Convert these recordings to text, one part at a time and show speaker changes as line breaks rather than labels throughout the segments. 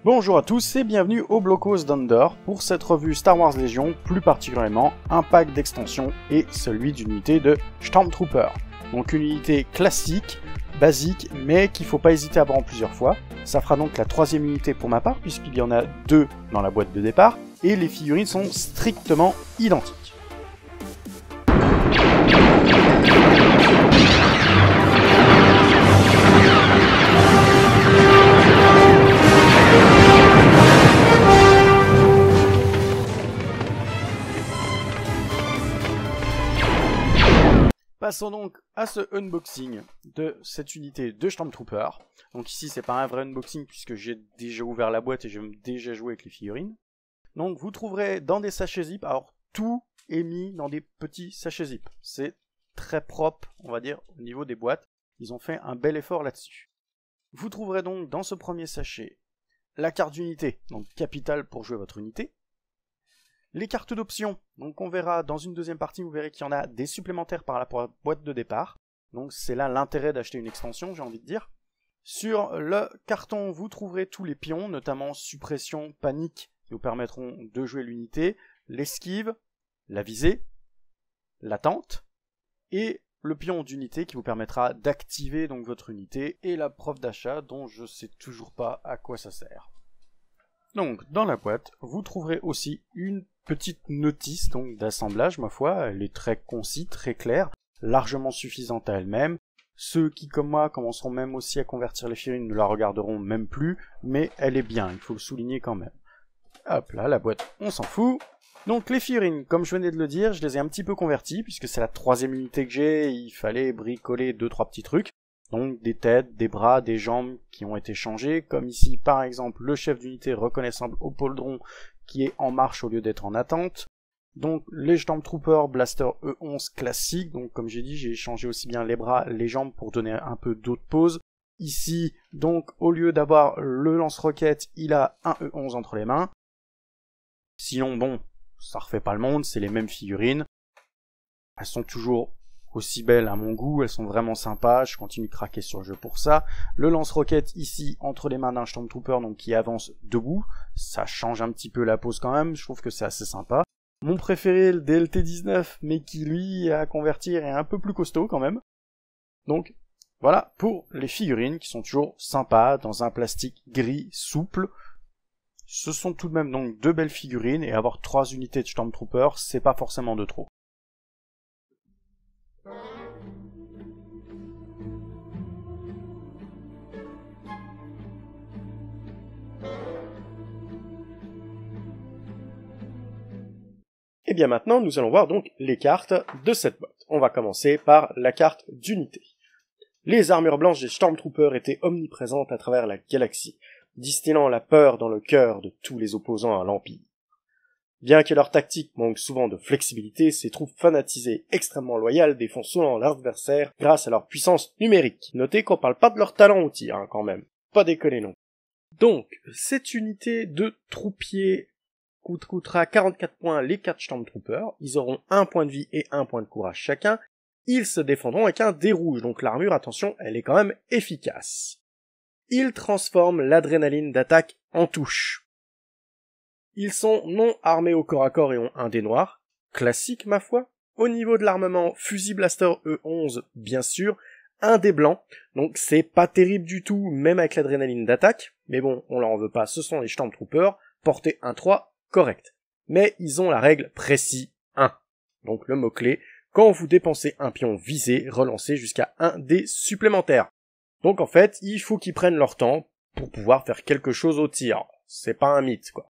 Bonjour à tous et bienvenue au Blocos d'Under pour cette revue Star Wars Légion, plus particulièrement un pack d'extensions et celui d'unité de Stormtrooper. Donc une unité classique, basique, mais qu'il ne faut pas hésiter à prendre plusieurs fois. Ça fera donc la troisième unité pour ma part, puisqu'il y en a deux dans la boîte de départ, et les figurines sont strictement identiques. Passons donc à ce unboxing de cette unité de Stormtrooper. Donc ici c'est pas un vrai unboxing puisque j'ai déjà ouvert la boîte et j'ai déjà joué avec les figurines. Donc vous trouverez dans des sachets zip, alors tout est mis dans des petits sachets zip. C'est très propre, on va dire, au niveau des boîtes. Ils ont fait un bel effort là-dessus. Vous trouverez donc dans ce premier sachet la carte d'unité, donc capitale pour jouer votre unité. Les cartes d'options, donc on verra dans une deuxième partie, vous verrez qu'il y en a des supplémentaires par rapport à la boîte de départ. Donc c'est là l'intérêt d'acheter une extension, j'ai envie de dire. Sur le carton, vous trouverez tous les pions, notamment suppression, panique, qui vous permettront de jouer l'unité, l'esquive, la visée, l'attente, et le pion d'unité qui vous permettra d'activer donc votre unité, et la preuve d'achat dont je sais toujours pas à quoi ça sert. Donc dans la boîte, vous trouverez aussi une petite notice donc d'assemblage, ma foi, elle est très concise, très claire, largement suffisante à elle-même. Ceux qui, comme moi, commenceront même aussi à convertir les figurines ne la regarderont même plus, mais elle est bien, il faut le souligner quand même. Hop là, la boîte, on s'en fout. Donc les figurines, comme je venais de le dire, je les ai un petit peu converties, puisque c'est la troisième unité que j'ai, il fallait bricoler 2-3 petits trucs. Donc des têtes, des bras, des jambes qui ont été changés, comme ici par exemple le chef d'unité reconnaissable au poldron qui est en marche au lieu d'être en attente. Donc les Stormtrooper Blaster E11 classique, donc comme j'ai dit j'ai changé aussi bien les bras, les jambes pour donner un peu d'autre pose. Ici donc au lieu d'avoir le lance-roquette, il a un E11 entre les mains. Sinon bon, ça refait pas le monde, c'est les mêmes figurines. Elles sont toujours aussi belles à mon goût, elles sont vraiment sympas, je continue de craquer sur le jeu pour ça. Le lance-roquette ici entre les mains d'un Stormtrooper donc qui avance debout, ça change un petit peu la pose quand même, je trouve que c'est assez sympa. Mon préféré, le DLT-19, mais qui lui à convertir est un peu plus costaud quand même. Donc voilà pour les figurines qui sont toujours sympas dans un plastique gris souple. Ce sont tout de même donc deux belles figurines et avoir 3 unités de Stormtrooper, c'est pas forcément de trop. Et bien maintenant, nous allons voir donc les cartes de cette boîte. On va commencer par la carte d'unité. Les armures blanches des Stormtroopers étaient omniprésentes à travers la galaxie, distillant la peur dans le cœur de tous les opposants à l'Empire. Bien que leur tactique manque souvent de flexibilité, ces troupes fanatisées extrêmement loyales défoncent souvent l'adversaire grâce à leur puissance numérique. Notez qu'on parle pas de leur talent au tir, quand même. Pas déconner non. Donc, cette unité de troupiers coûtera 44 points les 4 Stormtroopers, ils auront 1 point de vie et 1 point de courage chacun, ils se défendront avec un dé rouge, donc l'armure, attention, elle est quand même efficace. Ils transforment l'adrénaline d'attaque en touche. Ils sont non armés au corps à corps et ont un dé noir, classique ma foi. Au niveau de l'armement, fusil blaster E11, bien sûr, un dé blanc, donc c'est pas terrible du tout, même avec l'adrénaline d'attaque, mais bon, on leur en veut pas, ce sont les Stormtroopers, portez un 3, correct. Mais ils ont la règle précis 1. Donc le mot-clé, quand vous dépensez un pion visé, relancez jusqu'à 1 dé supplémentaire. Donc en fait, il faut qu'ils prennent leur temps pour pouvoir faire quelque chose au tir. C'est pas un mythe, quoi.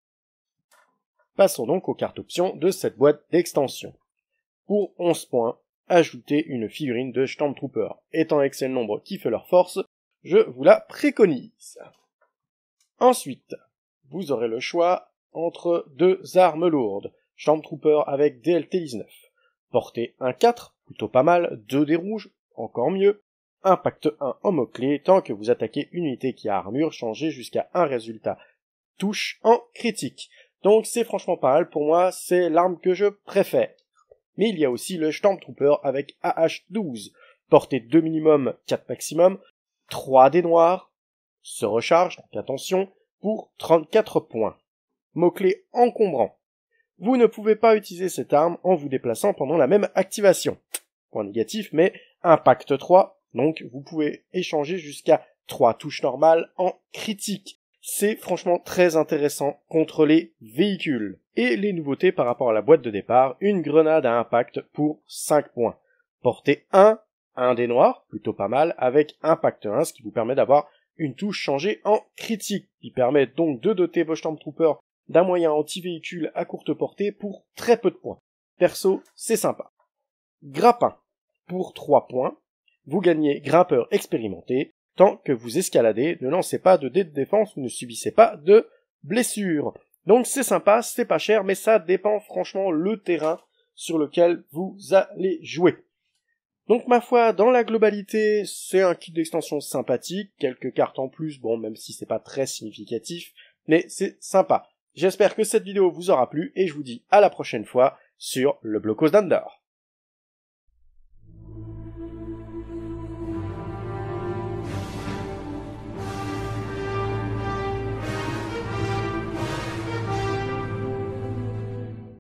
Passons donc aux cartes options de cette boîte d'extension. Pour 11 points, ajoutez une figurine de Stormtrooper. Étant avec le nombre qui fait leur force, je vous la préconise. Ensuite, vous aurez le choix entre 2 armes lourdes, Stormtrooper avec DLT-19. Portez un 4, plutôt pas mal, 2 dés rouges, encore mieux. Impact 1 en mot-clé, tant que vous attaquez une unité qui a armure, changez jusqu'à un résultat touche en critique. Donc c'est franchement pas mal, pour moi c'est l'arme que je préfère. Mais il y a aussi le Stormtrooper avec AH-12. Portez 2 minimum, 4 maximum, 3 dés noirs, se recharge, donc attention,
pour 34 points. Mot-clé encombrant. Vous ne pouvez pas utiliser cette arme en vous déplaçant pendant la même activation. Point négatif, mais impact 3, donc vous pouvez échanger jusqu'à 3 touches normales en critique. C'est franchement très intéressant contre les véhicules. Et les nouveautés par rapport à la boîte de départ, une grenade à impact pour 5 points. Portée 1, un dé noir, plutôt pas mal, avec impact 1, ce qui vous permet d'avoir une touche changée en critique, qui permet donc de doter vos Stormtroopers d'un moyen anti-véhicule à courte portée pour très peu de points. Perso, c'est sympa. Grappin. Pour 3 points, vous gagnez grimpeur expérimenté. Tant que vous escaladez, ne lancez pas de dés de défense ou ne subissez pas de blessures. Donc c'est sympa, c'est pas cher, mais ça dépend franchement le terrain sur lequel vous allez jouer. Donc ma foi, dans la globalité, c'est un kit d'extension sympathique, quelques cartes en plus, bon même si c'est pas très significatif, mais c'est sympa. J'espère que cette vidéo vous aura plu et je vous dis à la prochaine fois sur le Blocos d'Andor.